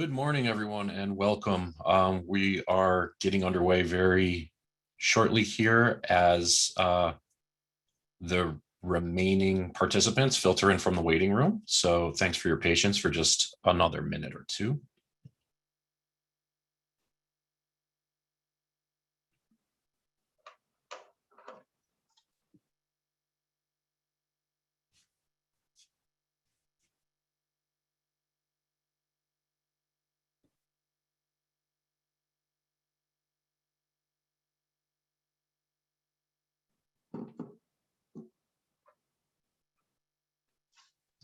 Good morning, everyone, and welcome. We are getting underway very shortly here as the remaining participants filter in from the waiting room. So thanks for your patience for just another minute or two.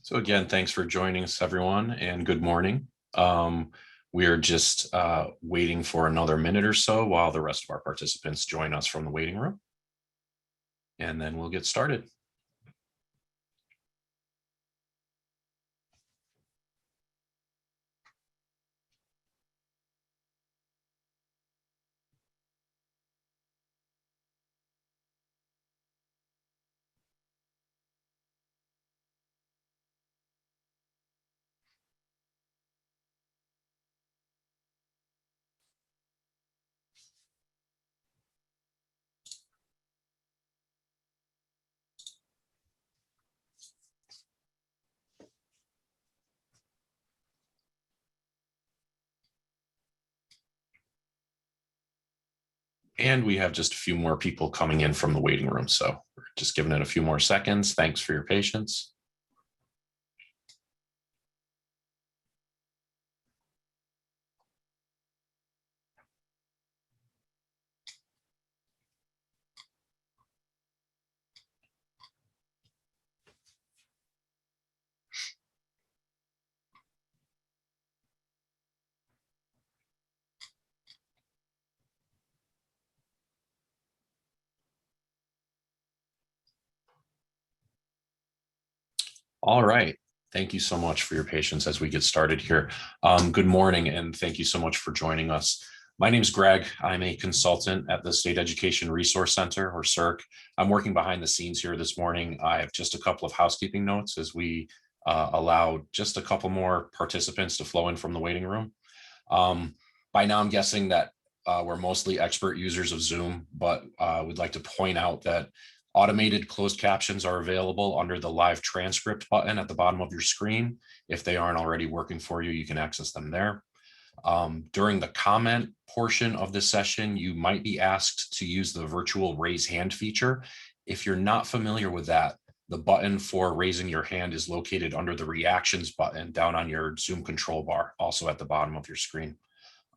So again, thanks for joining us, everyone, and good morning. We are just waiting for another minute or so while the rest of our participants join us from the waiting room, and then we'll get started. And we have just a few more people coming in from the waiting room. So we're just giving it a few more seconds. Thanks for your patience. All right. Thank you so much for your patience as we get started here. Good morning, and thank you so much for joining us. My name is Greg. I'm a consultant at the State Education Resource Center, or SERC. I'm working behind the scenes here this morning. I have just a couple of housekeeping notes as we allow just a couple more participants to flow in from the waiting room. By now, I'm guessing that we're mostly expert users of Zoom, but we'd like to point out that automated closed captions are available under the live transcript button at the bottom of your screen. If they aren't already working for you, you can access them there. During the comment portion of this session, you might be asked to use the virtual raise hand feature. If you're not familiar with that, the button for raising your hand is located under the reactions button down on your Zoom control bar, also at the bottom of your screen.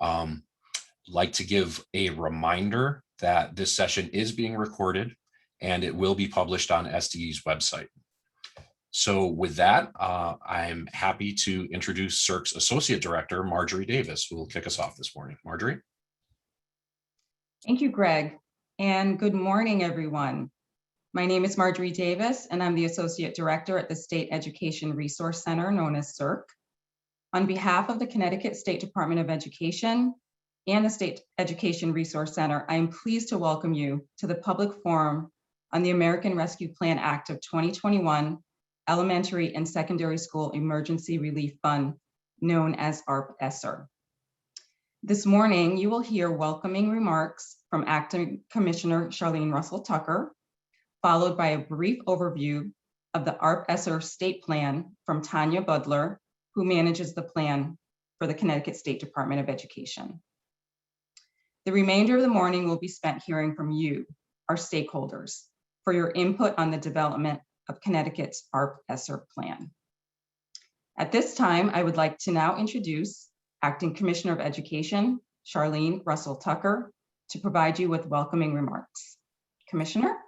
Like to give a reminder that this session is being recorded and it will be published on SDE's website. So with that, I'm happy to introduce SERC's Associate Director, Marjorie Davis, who will kick us off this morning. Marjorie. Thank you, Greg, and good morning, everyone. My name is Marjorie Davis, and I'm the Associate Director at the State Education Resource Center, known as SERC. On behalf of the Connecticut State Department of Education and the State Education Resource Center, I am pleased to welcome you to the public forum on the American Rescue Plan Act of 2021 Elementary and Secondary School Emergency Relief Fund, known as ARP ESSER. This morning, you will hear welcoming remarks from Acting Commissioner Charlene Russell Tucker, followed by a brief overview of the ARP ESSER state plan from Tanya Budler, who manages the plan for the Connecticut State Department of Education. The remainder of the morning will be spent hearing from you, our stakeholders, for your input on the development of Connecticut's ARP ESSER plan. At this time, I would like to now introduce Acting Commissioner of Education, Charlene Russell Tucker, to provide you with welcoming remarks. Commissioner?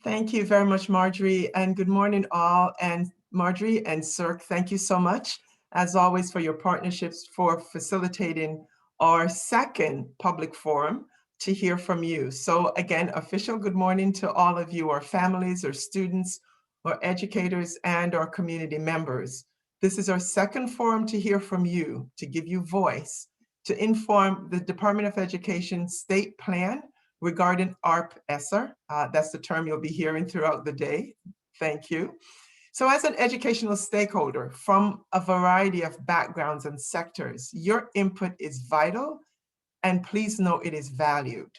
Thank you very much, Marjorie, and good morning all. And Marjorie and SERC, thank you so much, as always, for your partnerships for facilitating our second public forum to hear from you. So again, official good morning to all of you, our families, our students, our educators, and our community members. This is our second forum to hear from you, to give you voice, to inform the Department of Education state plan regarding ARP ESSER. That's the term you'll be hearing throughout the day. Thank you. So as an educational stakeholder from a variety of backgrounds and sectors, your input is vital, and please know it is valued.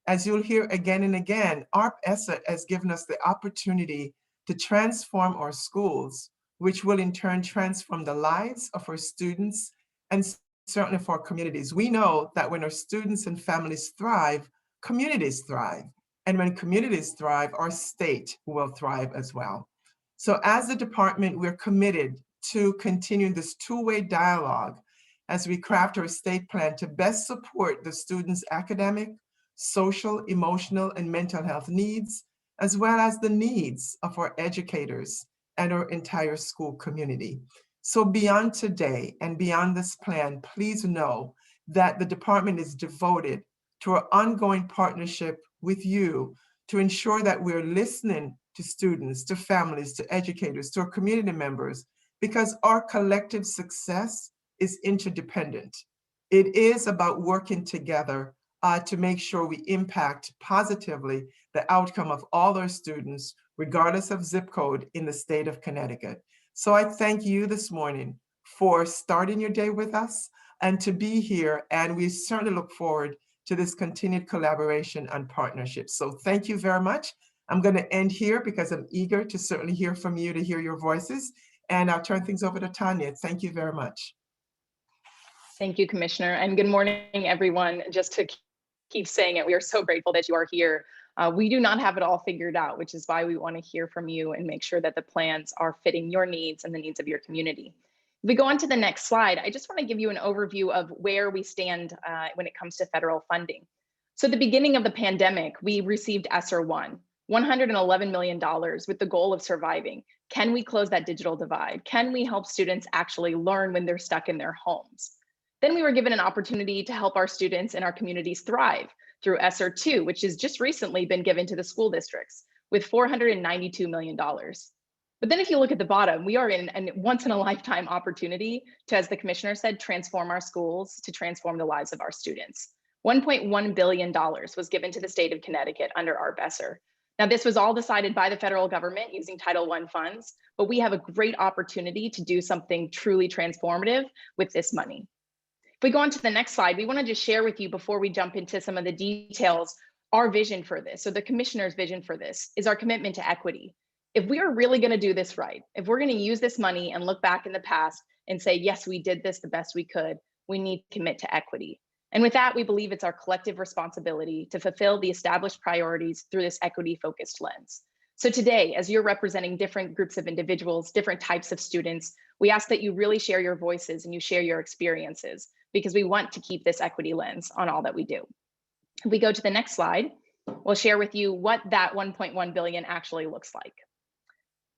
As you'll hear again and again, ARP ESSER has given us the opportunity to transform our schools, which will in turn transform the lives of our students and certainly for our communities. We know that when our students and families thrive, communities thrive. And when communities thrive, our state will thrive as well. So as a department, we're committed to continuing this two-way dialogue as we craft our state plan to best support the students' academic, social, emotional, and mental health needs, as well as the needs of our educators and our entire school community. So beyond today and beyond this plan, please know that the department is devoted to our ongoing partnership with you to ensure that we're listening to students, to families, to educators, to our community members, because our collective success is interdependent. It is about working together to make sure we impact positively the outcome of all our students, regardless of zip code in the state of Connecticut. So I thank you this morning for starting your day with us and to be here. And we certainly look forward to this continued collaboration and partnership. So thank you very much. I'm going to end here because I'm eager to certainly hear from you, to hear your voices. And I'll turn things over to Tanya. Thank you very much. Thank you, Commissioner, and good morning, everyone. Just to keep saying it, we are so grateful that you are here. We do not have it all figured out, which is why we want to hear from you and make sure that the plans are fitting your needs and the needs of your community. If we go on to the next slide, I just want to give you an overview of where we stand when it comes to federal funding. So at the beginning of the pandemic, we received ESSER 1, $111 million with the goal of surviving. Can we close that digital divide? Can we help students actually learn when they're stuck in their homes? Then we were given an opportunity to help our students and our communities thrive through ESSER 2, which has just recently been given to the school districts with $492 million. But then if you look at the bottom, we are in a once in a lifetime opportunity to, as the commissioner said, transform our schools, to transform the lives of our students. $1.1 billion was given to the state of Connecticut under ARP ESSER. Now, this was all decided by the federal government using Title I funds, but we have a great opportunity to do something truly transformative with this money. If we go on to the next slide, we want to just share with you before we jump into some of the details, our vision for this. So the commissioner's vision for this is our commitment to equity. If we are really going to do this right, if we're going to use this money and look back in the past and say, yes, we did this the best we could, we need to commit to equity. And with that, we believe it's our collective responsibility to fulfill the established priorities through this equity-focused lens. So today, as you're representing different groups of individuals, different types of students, we ask that you really share your voices and you share your experiences, because we want to keep this equity lens on all that we do. If we go to the next slide, we'll share with you what that 1.1 billion actually looks like.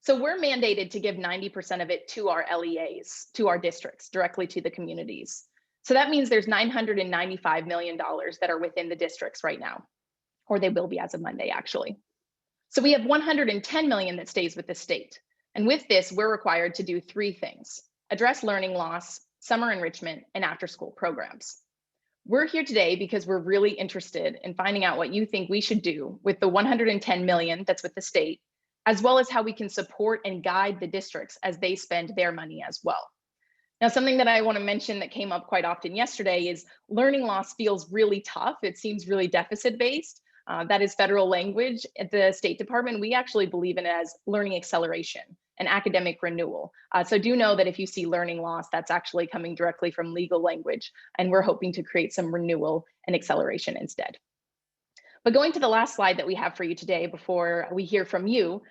So we're mandated to give 90% of it to our LEAs, to our districts, directly to the communities. So that means there's $995 million that are within the districts right now, or they will be as of Monday, actually. So we have 110 million that stays with the state. And with this, we're required to do three things: address learning loss, summer enrichment, and after-school programs. We're here today because we're really interested in finding out what you think we should do with the 110 million that's with the state, as well as how we can support and guide the districts as they spend their money as well. Now, something that I want to mention that came up quite often yesterday is learning loss feels really tough. It seems really deficit-based. That is federal language. At the State Department, we actually believe in it as learning acceleration and academic renewal. So do know that if you see learning loss, that's actually coming directly from legal language, and we're hoping to create some renewal and acceleration instead. But going to the last slide that we have for you today before we hear from you,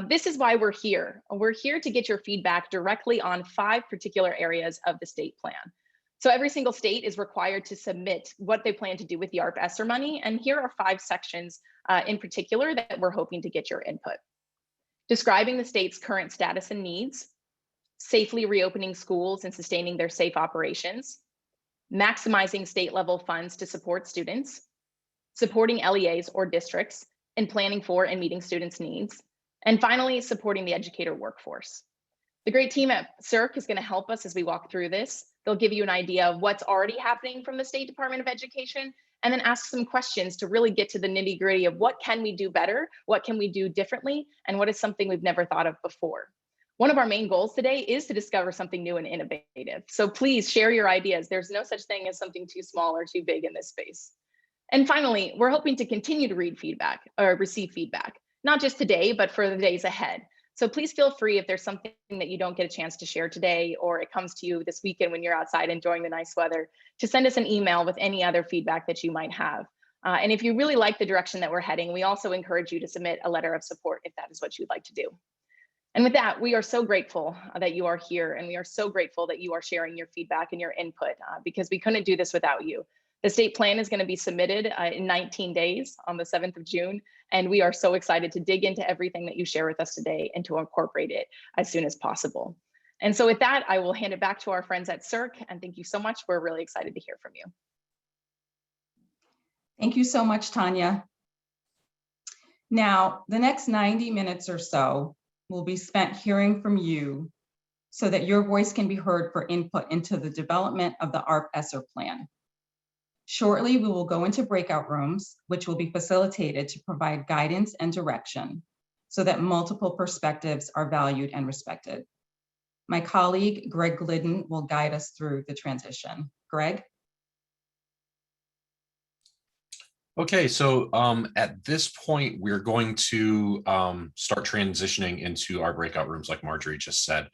this is why we're here. We're here to get your feedback directly on 5 particular areas of the state plan. So every single state is required to submit what they plan to do with the ARP ESSER money. And here are 5 sections in particular that we're hoping to get your input. Describing the state's current status and needs, safely reopening schools and sustaining their safe operations, maximizing state level funds to support students, supporting LEAs or districts in planning for and meeting students' needs, and finally, supporting the educator workforce. The great team at SERC is going to help us as we walk through this. They'll give you an idea of what's already happening from the State Department of Education, and then ask some questions to really get to the nitty-gritty of what can we do better, what can we do differently, and what is something we've never thought of before. One of our main goals today is to discover something new and innovative. So please share your ideas. There's no such thing as something too small or too big in this space. And finally, we're hoping to continue to read feedback or receive feedback, not just today, but for the days ahead. So please feel free if there's something that you don't get a chance to share today, or it comes to you this weekend when you're outside enjoying the nice weather, to send us an email with any other feedback that you might have. And if you really like the direction that we're heading, we also encourage you to submit a letter of support if that is what you'd like to do. And with that, we are so grateful that you are here, and we are so grateful that you are sharing your feedback and your input, because we couldn't do this without you. The state plan is going to be submitted in 19 days on the 7th of June, and we are so excited to dig into everything that you share with us today and to incorporate it as soon as possible. And so with that, I will hand it back to our friends at SERC, and thank you so much. We're really excited to hear from you. Thank you so much, Tanya. Now, the next 90 minutes or so will be spent hearing from you so that your voice can be heard for input into the development of the ARP ESSER plan. Shortly, we will go into breakout rooms, which will be facilitated to provide guidance and direction so that multiple perspectives are valued and respected. My colleague, Greg Glidden, will guide us through the transition. Greg? Okay, so at this point, we're going to start transitioning into our breakout rooms, like Marjorie just said.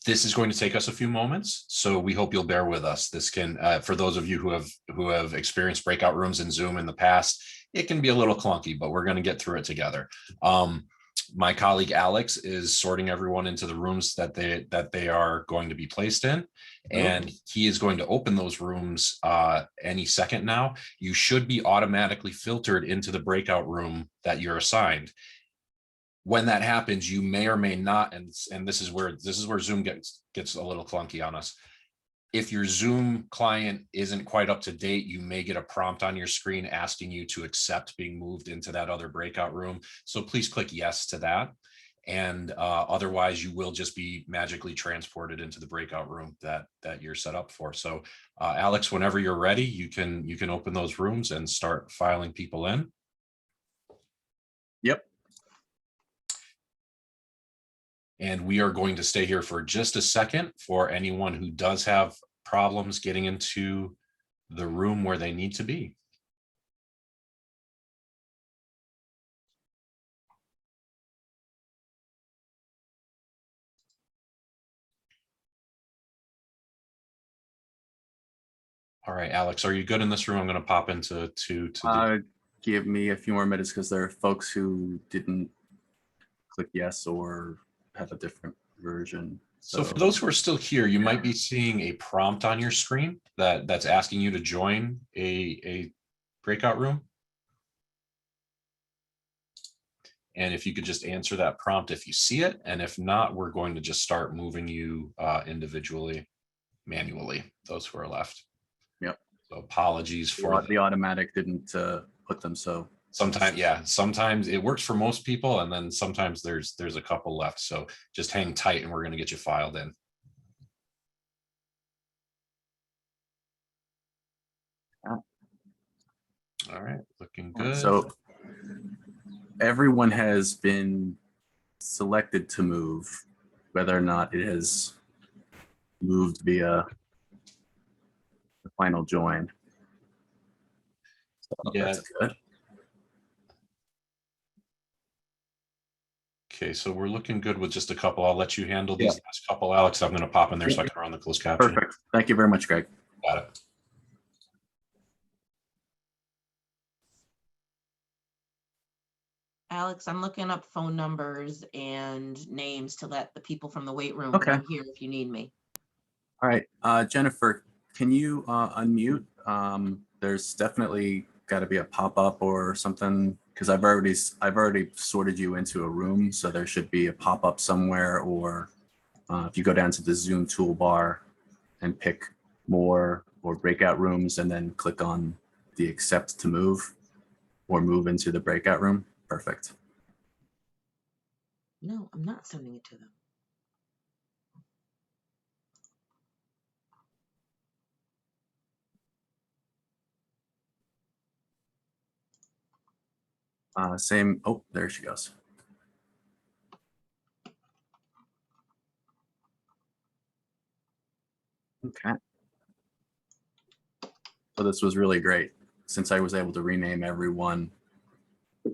This is going to take us a few moments, so we hope you'll bear with us. This can, for those of you who have experienced breakout rooms in Zoom in the past, it can be a little clunky, but we're going to get through it together. My colleague Alex is sorting everyone into the rooms that they are going to be placed in, and he is going to open those rooms any second now. You should be automatically filtered into the breakout room that you're assigned. When that happens, you may or may not, and this is where Zoom gets a little clunky on us. If your Zoom client isn't quite up to date, you may get a prompt on your screen asking you to accept being moved into that other breakout room. So please click yes to that. And otherwise, you will just be magically transported into the breakout room that you're set up for. So Alex, whenever you're ready, you can open those rooms and start filing people in. Yep. And we are going to stay here for just a second for anyone who does have problems getting into the room where they need to be. All right, Alex, are you good in this room? I'm going to pop into Give me a few more minutes because there are folks who didn't click yes or have a different version. So for those who are still here, you might be seeing a prompt on your screen that's asking you to join a breakout room. And if you could just answer that prompt if you see it, and if not, we're going to just start moving you individually, manually, those who are left. Yep. So apologies for the automatic didn't put them so. Sometimes, yeah, sometimes it works for most people, and then sometimes there's a couple left. So just hang tight and we're going to get you filed in. All right, looking good. So everyone has been selected to move, whether or not it has moved via the final join. So Yeah. that's good. Okay, so we're looking good with just a couple. I'll let you handle these last couple, Alex. I'm going to pop in there so I can run the closed caption. Perfect. Thank you very much, Greg. Got it. Alex, I'm looking up phone numbers and names to let the people from the weight room Okay. know here if you need me. All right, Jennifer, can you unmute? There's definitely got to be a pop-up or something because I've already sorted you into a room, so there should be a pop-up somewhere. Or if you go down to the Zoom toolbar and pick more or breakout rooms, and then click on the accept to move or move into the breakout room. Perfect. No, I'm not sending it to them. Same. Oh, there she goes. Okay. So this was really great since I was able to rename everyone,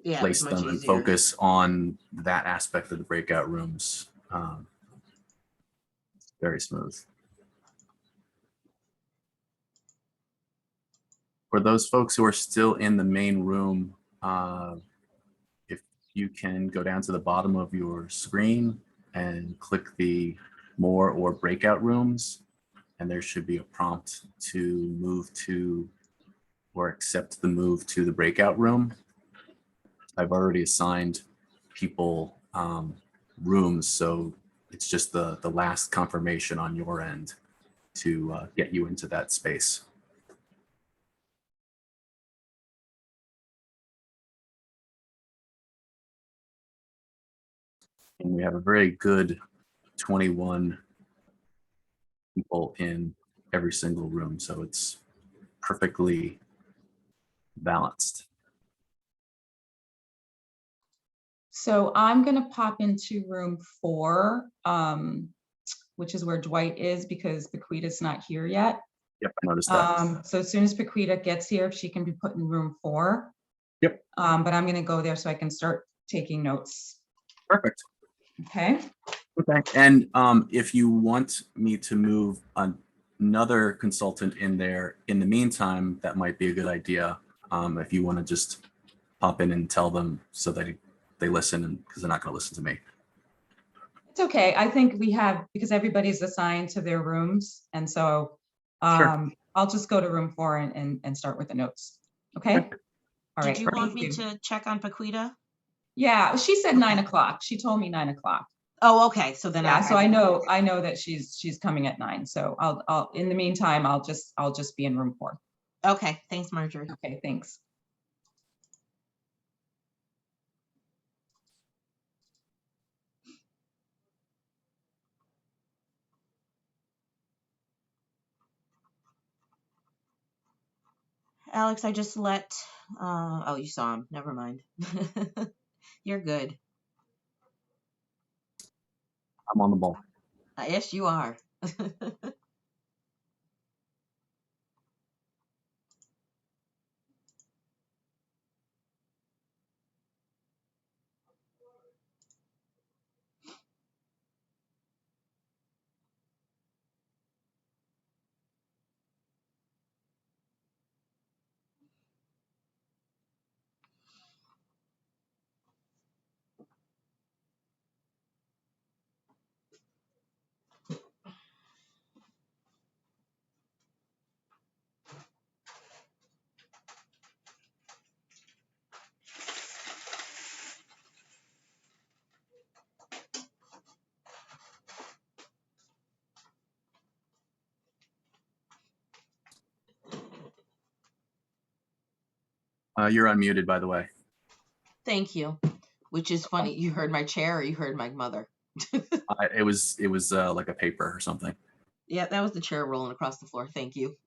Yeah, place it's much them, and easier. focus on that aspect of the breakout rooms. Very smooth. For those folks who are still in the main room, if you can go down to the bottom of your screen and click the More or Breakout Rooms, and there should be a prompt to move to or accept the move to the breakout room. I've already assigned people rooms, so it's just the last confirmation on your end to get you into that space. And we have a very good 21 people in every single room, so it's perfectly balanced. So I'm going to pop into room 4, which is where Dwight is because Paquita's not here yet. Yep, I noticed that. So as soon as Paquita gets here, if she can be put in room 4. Yep. But I'm going to go there so I can start taking notes. Perfect. Okay. Okay. And if you want me to move another consultant in there in the meantime, that might be a good idea. If you want to just pop in and tell them so that they listen, and because they're not going to listen to me. It's okay. I think we have, because everybody's assigned to their rooms. And so Sure. I'll just go to room 4 and start with the notes. Okay. Okay. All right. Did you want thank me you. to check on Paquita? Yeah, she said 9 o'clock. She told me 9 o'clock. Oh, okay. So then Yeah, so I know that she's coming at 9. So I'll in the meantime, I'll just be in room 4. Okay. Thanks, Marjorie. Okay, thanks. Alex, I just let, oh, you saw him. Never mind. You're good. I'm on the ball. Yes, you are. You're unmuted, by the way. Thank you. Which is funny. You heard my chair or you heard my mother? It was like a paper or something. Yeah, that was the chair rolling across the floor. Thank you.